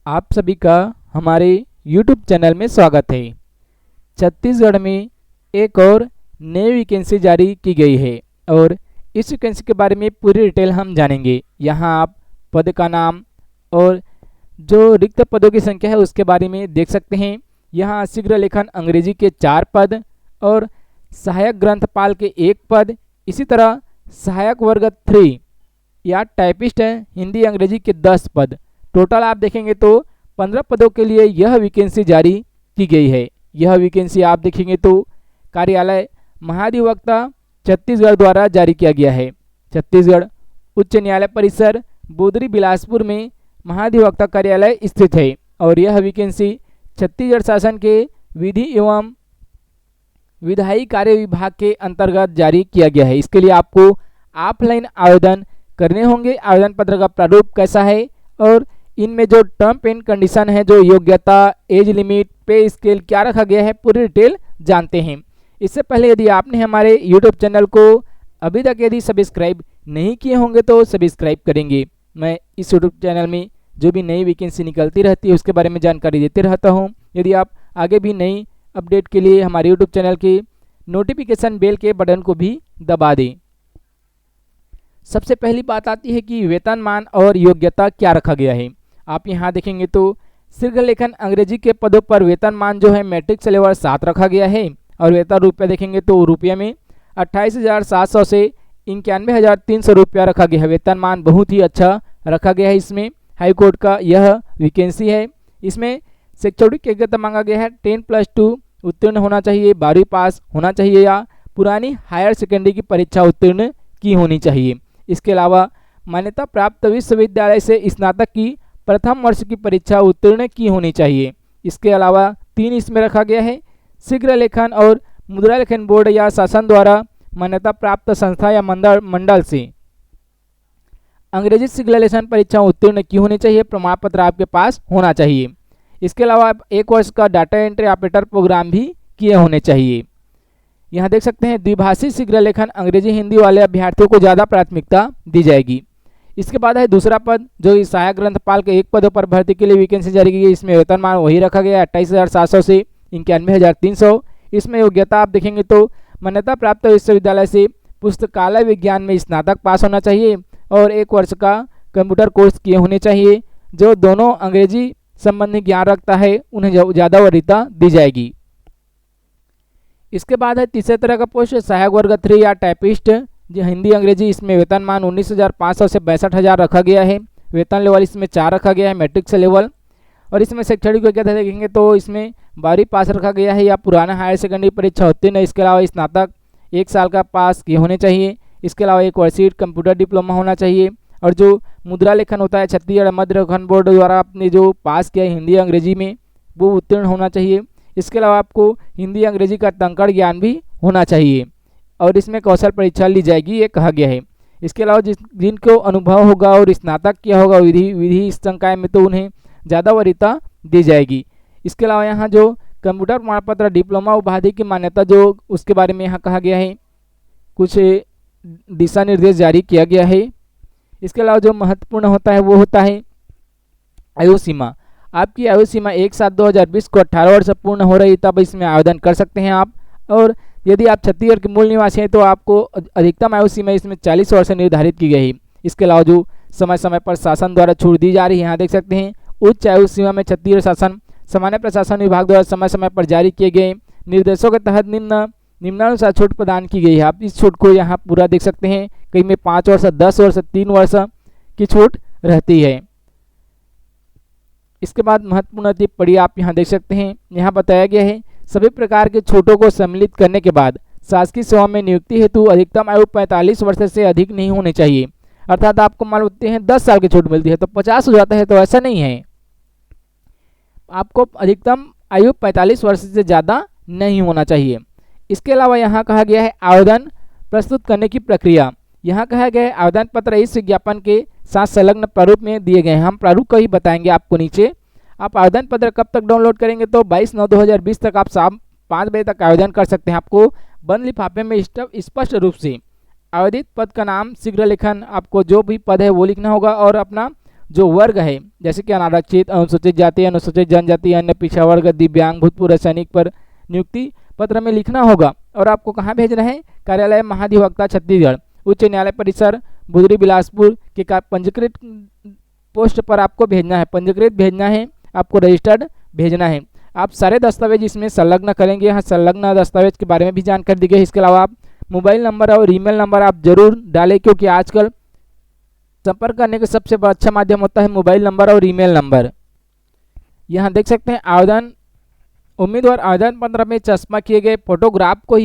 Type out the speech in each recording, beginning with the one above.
आप सभी का हमारे YouTube चैनल में स्वागत है। छत्तीसगढ़ में एक और नई वैकेंसी जारी की गई है और इस वैकेंसी के बारे में पूरी डिटेल हम जानेंगे। यहाँ आप पद का नाम और जो रिक्त पदों की संख्या है उसके बारे में देख सकते हैं। यहाँ शीघ्र लेखन अंग्रेजी के 4 पद और सहायक ग्रंथपाल के 1 पद, इसी तरह सहायक वर्ग 3 या टाइपिस्ट हिंदी अंग्रेजी के 10 पद। टोटल आप देखेंगे तो 15 पदों के लिए यह वैकेंसी जारी की गई है। यह वैकेंसी आप देखेंगे तो कार्यालय महाधिवक्ता छत्तीसगढ़ द्वारा जारी किया गया है। छत्तीसगढ़ उच्च न्यायालय परिसर बोदरी बिलासपुर में महाधिवक्ता कार्यालय स्थित है और यह वैकेंसी छत्तीसगढ़ शासन के विधि एवं विधायी कार्य विभाग के अंतर्गत जारी किया गया है। इसके लिए आपको ऑफलाइन आवेदन करने होंगे। आवेदन पत्र का प्रारूप कैसा है और इनमें जो टर्म एंड कंडीशन है, जो योग्यता, एज लिमिट, पे स्केल क्या रखा गया है, पूरी डिटेल जानते हैं। इससे पहले यदि आपने हमारे यूट्यूब चैनल को अभी तक यदि सब्सक्राइब नहीं किए होंगे तो सब्सक्राइब करेंगे। मैं इस यूट्यूब चैनल में जो भी नई वैकेंसी निकलती रहती है उसके बारे में जानकारी देते रहता हूँ। यदि आप आगे भी नई अपडेट के लिए हमारे यूट्यूब चैनल के नोटिफिकेशन बेल के बटन को भी दबा दें। सबसे पहली बात आती है कि वेतनमान और योग्यता क्या रखा गया है। आप यहाँ देखेंगे तो शीघ्र लेखन अंग्रेजी के पदों पर वेतनमान जो है मैट्रिक से लेवल 7 रखा गया है और वेतन रुपये देखेंगे तो रुपये में 28,700 से 91,300 रुपया रखा गया है। वेतनमान बहुत ही अच्छा रखा गया है। इसमें हाईकोर्ट का यह वैकेंसी है। इसमें शैक्षणिक योग्यता मांगा गया है 10+2 उत्तीर्ण होना चाहिए, 12वीं पास होना चाहिए या पुरानी हायर सेकेंडरी की परीक्षा उत्तीर्ण की होनी चाहिए। इसके अलावा मान्यता प्राप्त विश्वविद्यालय से स्नातक की प्रथम वर्ष की परीक्षा उत्तीर्ण की होनी चाहिए। इसके अलावा 3 इसमें रखा गया है, शीघ्र लेखन और मुद्रा लेखन बोर्ड या शासन द्वारा मान्यता प्राप्त संस्था या मंडल से अंग्रेजी शीघ्र लेखन परीक्षा उत्तीर्ण की होनी चाहिए, प्रमाण पत्र आपके पास होना चाहिए। इसके अलावा 1 वर्ष का डाटा एंट्री ऑपरेटर प्रोग्राम भी किए होने चाहिए। यहाँ देख सकते हैं द्विभाषी शीघ्र लेखन अंग्रेजी हिंदी वाले अभ्यर्थियों को ज़्यादा प्राथमिकता दी जाएगी। इसके बाद है दूसरा पद, जो सहायक ग्रंथपाल के 1 पदों पर भर्ती के लिए वैकेंसी जारी की गई। इसमें वेतनमान वही रखा गया 28,700 से 91,300। इसमें योग्यता आप देखेंगे तो मान्यता प्राप्त विश्वविद्यालय से पुस्तकालय विज्ञान में स्नातक पास होना चाहिए और 1 वर्ष का कंप्यूटर कोर्स किए होने चाहिए। जो दोनों अंग्रेजी संबंधी ज्ञान रखता है उन्हें ज़्यादा वरीयता दी जाएगी। इसके बाद है तीसरे तरह का पोस्ट, सहायक वर्ग 3 या टाइपिस्ट जो हिंदी अंग्रेजी। इसमें वेतनमान 19,500 से 62,000 रखा गया है। वेतन लेवल इसमें 4 रखा गया है, मैट्रिक से लेवल। और इसमें शैक्षणिक योग्यता देखेंगे तो इसमें 12वीं पास रखा गया है या पुराना हायर सेकेंडरी परीक्षा उत्तीर्ण है। इसके अलावा स्नातक 1 साल का पास किए होने चाहिए। इसके अलावा 1 वर्षीय कंप्यूटर डिप्लोमा होना चाहिए और जो मुद्रा लेखन होता है छत्तीसगढ़ मध्य लेखन बोर्ड द्वारा आपने जो पास किया है हिंदी अंग्रेजी में वो उत्तीर्ण होना चाहिए। इसके अलावा आपको हिंदी अंग्रेजी का तंकड़ ज्ञान भी होना चाहिए और इसमें कौशल परीक्षा ली जाएगी, ये कहा गया है। इसके अलावा जिनको अनुभव होगा और स्नातक किया होगा विधि संकाय में तो उन्हें ज़्यादा वरीयता दी जाएगी। इसके अलावा यहाँ जो कंप्यूटर प्रमाण पत्र डिप्लोमा उपाधि की मान्यता जो उसके बारे में यहाँ कहा गया है, कुछ दिशा निर्देश जारी किया गया है। इसके अलावा जो महत्वपूर्ण होता है वो होता है आयु सीमा। आपकी आयु सीमा 1/7/2020 को 18 वर्ष पूर्ण हो रही तब इसमें आवेदन कर सकते हैं आप। और यदि आप छत्तीसगढ़ के मूल निवासी हैं तो आपको अधिकतम आयु सीमा इसमें 40 वर्ष निर्धारित की गई है। इसके अलावा जो समय समय पर शासन द्वारा छूट दी जा रही है, यहाँ देख सकते हैं उच्च आयु सीमा में छत्तीसगढ़ शासन सामान्य प्रशासन विभाग द्वारा समय समय पर जारी किए गए निर्देशों के तहत निम्नानुसार छूट प्रदान की गई है। आप इस छूट को यहाँ पूरा देख सकते हैं, कहीं में 5 वर्ष, 10 वर्ष, 3 वर्ष की छूट रहती है। इसके बाद महत्वपूर्ण टिप्पणी आप यहाँ देख सकते हैं। यहाँ बताया गया है सभी प्रकार के छूटों को सम्मिलित करने के बाद शासकीय सेवा में नियुक्ति हेतु अधिकतम आयु 45 वर्ष से अधिक नहीं होनी चाहिए। अर्थात आपको मान लेते हैं 10 साल की छूट मिलती है तो 50 हो जाता है, तो ऐसा नहीं है। आपको अधिकतम आयु 45 वर्ष से ज़्यादा नहीं होना चाहिए। इसके अलावा यहाँ कहा गया है आवेदन प्रस्तुत करने की प्रक्रिया। यहाँ कहा गया है आवेदन पत्र इस विज्ञापन के साथ संलग्न प्रारूप में दिए गए हैं। हम प्रारूप को ही बताएंगे आपको नीचे। आप आवेदन पत्र कब तक डाउनलोड करेंगे तो 22/9/2020 तक आप शाम 5 बजे तक आवेदन कर सकते हैं। आपको बंद लिफाफे में स्पष्ट रूप से आवेदित पद का नाम, शीघ्र लेखन, आपको जो भी पद है वो लिखना होगा और अपना जो वर्ग है जैसे कि अनारक्षित, अनुसूचित जाति, अनुसूचित जनजाति, अन्य पिछड़ा वर्ग, दिव्यांग, भूतपूर्व सैनिक पर नियुक्ति पत्र में लिखना होगा। और आपको कहाँ भेजना है? कार्यालय महाधिवक्ता छत्तीसगढ़, उच्च न्यायालय परिसर, बुधरी बिलासपुर के पंजीकृत पोस्ट पर आपको भेजना है। पंजीकृत भेजना है, आपको रजिस्टर्ड भेजना है। आप सारे दस्तावेज इसमें संलग्न करेंगे। यहाँ संलग्न दस्तावेज के बारे में भी जानकारी दी गई है। इसके अलावा आप मोबाइल नंबर और ईमेल नंबर आप जरूर डालें, क्योंकि आजकल संपर्क करने का सबसे अच्छा माध्यम होता है मोबाइल नंबर और ईमेल नंबर। यहाँ देख सकते हैं आवेदन उम्मीदवार आवेदन पत्र में चस्पा किए गए फोटोग्राफ को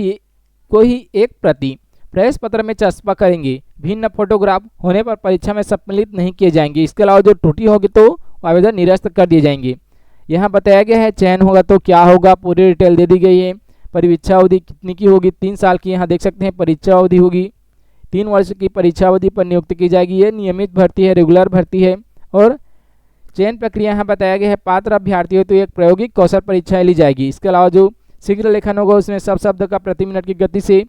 ही एक प्रति प्रवेश पत्र में चस्पा करेंगे। भिन्न फोटोग्राफ होने पर परीक्षा में सम्मिलित नहीं किए जाएंगे। इसके अलावा जो त्रुटि होगी तो आवेदन निरस्त कर दिए जाएंगे। यहाँ बताया गया है चयन होगा तो क्या होगा, पूरी डिटेल दे दी गई है। परीक्षा अवधि कितनी की होगी? 3 साल की। यहाँ देख सकते हैं परीक्षा अवधि होगी 3 वर्ष की। परीक्षा अवधि पर नियुक्ति की जाएगी। ये नियमित भर्ती है, रेगुलर भर्ती है। और चयन प्रक्रिया यहाँ बताया गया है, पात्र अभ्यर्थी हो तो एक प्रायोगिक कौशल परीक्षा ली जाएगी। इसके अलावा जो शीघ्र लेखन होगा उसमें सब शब्द का प्रति मिनट की गति से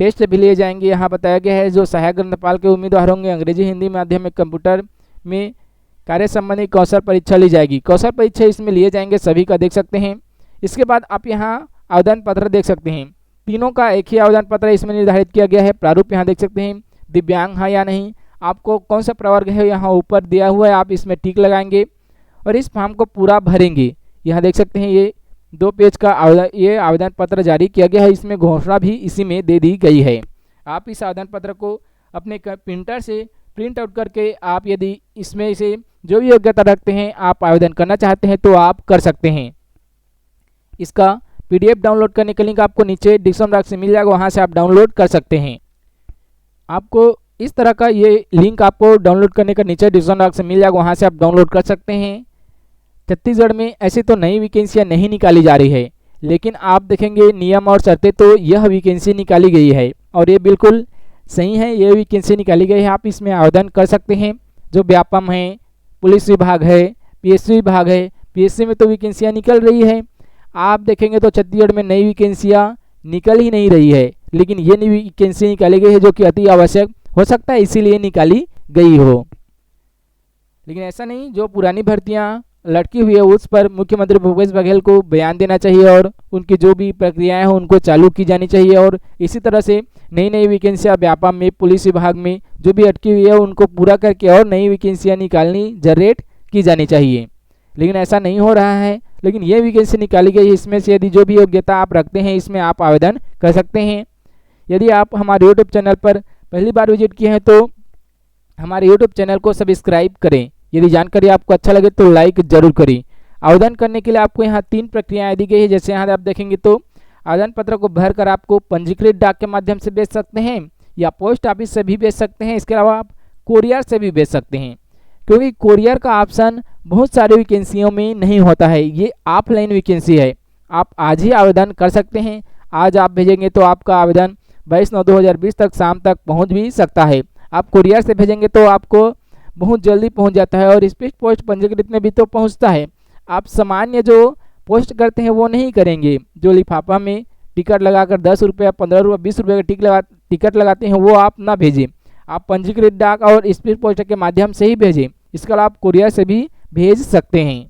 टेस्ट भी लिए जाएंगे। यहाँ बताया गया है जो सहायक ग्रंथपाल के उम्मीदवार होंगे अंग्रेजी, हिंदी माध्यम में, कंप्यूटर में कार्य संबंधी कौशल परीक्षा ली जाएगी। कौशल परीक्षा इसमें लिए जाएंगे सभी का, देख सकते हैं। इसके बाद आप यहाँ आवेदन पत्र देख सकते हैं। तीनों का एक ही आवेदन पत्र इसमें निर्धारित किया गया है। प्रारूप यहाँ देख सकते हैं, दिव्यांग है या नहीं, आपको कौन सा प्रवर्ग है यहाँ ऊपर दिया हुआ है, आप इसमें टिक लगाएंगे और इस फॉर्म को पूरा भरेंगे। यहाँ देख सकते हैं ये 2 पेज का आवेदन पत्र जारी किया गया है। इसमें घोषणा भी इसी में दे दी गई है। आप इस आवेदन पत्र को अपने प्रिंटर से प्रिंट आउट करके आप यदि इसमें से जो भी योग्यता रखते हैं आप आवेदन करना चाहते हैं तो आप कर सकते हैं। इसका PDF डाउनलोड करने का लिंक आपको नीचे डिस्क्रिप्शन बॉक्स में मिल जाएगा, वहाँ से आप डाउनलोड कर सकते हैं। आपको इस तरह का ये लिंक आपको डाउनलोड करने का नीचे डिस्क्रिप्शन बॉक्स में मिल जाएगा, वहाँ से आप डाउनलोड कर सकते हैं। छत्तीसगढ़ में ऐसे तो नई वैकेंसियाँ नहीं निकाली जा रही है, लेकिन आप देखेंगे नियम और शर्तें तो यह वैकेंसी निकाली गई है और ये बिल्कुल सही है। ये वैकेंसी निकाली गई है, आप इसमें आवेदन कर सकते हैं। जो व्यापम है, पुलिस विभाग है, PSC विभाग है, PSC में तो वैकेंसियाँ निकल रही है। आप देखेंगे तो छत्तीसगढ़ में नई वैकेंसियाँ निकल ही नहीं रही है, लेकिन ये नई वैकेंसी निकाली गई है जो कि अति आवश्यक हो सकता है, इसीलिए निकाली गई हो। लेकिन ऐसा नहीं, जो पुरानी भर्तियाँ लटकी हुई है उस पर मुख्यमंत्री भूपेश बघेल को बयान देना चाहिए और उनकी जो भी प्रक्रियाएं हैं उनको चालू की जानी चाहिए। और इसी तरह से नई नई वैकेंसियाँ व्यापम में, पुलिस विभाग में जो भी अटकी हुई है उनको पूरा करके और नई वैकेंसियाँ निकालनी, जनरेट की जानी चाहिए। लेकिन ऐसा नहीं हो रहा है। लेकिन ये वैकेंसी निकाली गई है, इसमें से यदि जो भी योग्यता आप रखते हैं इसमें आप आवेदन कर सकते हैं। यदि आप हमारे यूट्यूब चैनल पर पहली बार विजिट किए हैं तो हमारे यूट्यूब चैनल को सब्सक्राइब करें। यदि जानकारी आपको अच्छा लगे तो लाइक जरूर करें। आवेदन करने के लिए आपको यहाँ 3 प्रक्रियाएं दी गई है। जैसे यहाँ आप देखेंगे तो आवेदन पत्र को भरकर आपको पंजीकृत डाक के माध्यम से भेज सकते हैं या पोस्ट ऑफिस से भी भेज सकते हैं। इसके अलावा आप कोरियर से भी भेज सकते हैं, क्योंकि कोरियर का ऑप्शन बहुत सारी वैकेंसियों में नहीं होता है। ये ऑफलाइन वैकेंसी है, आप आज ही आवेदन कर सकते हैं। आज आप भेजेंगे तो आपका आवेदन 22/9/2020 तक शाम तक पहुँच भी सकता है। आप कोरियर से भेजेंगे तो आपको बहुत जल्दी पहुंच जाता है और स्पीड पोस्ट पंजीकृत में भी तो पहुंचता है। आप सामान्य जो पोस्ट करते हैं वो नहीं करेंगे। जो लिफाफा में टिकट लगाकर 10 रुपये, 15 रुपये, 20 रुपये का टिकट लगाते हैं वो आप ना भेजें। आप पंजीकृत डाक और स्पीड पोस्ट के माध्यम से ही भेजें। इसके अलावा आप कोरियर से भी भेज सकते हैं।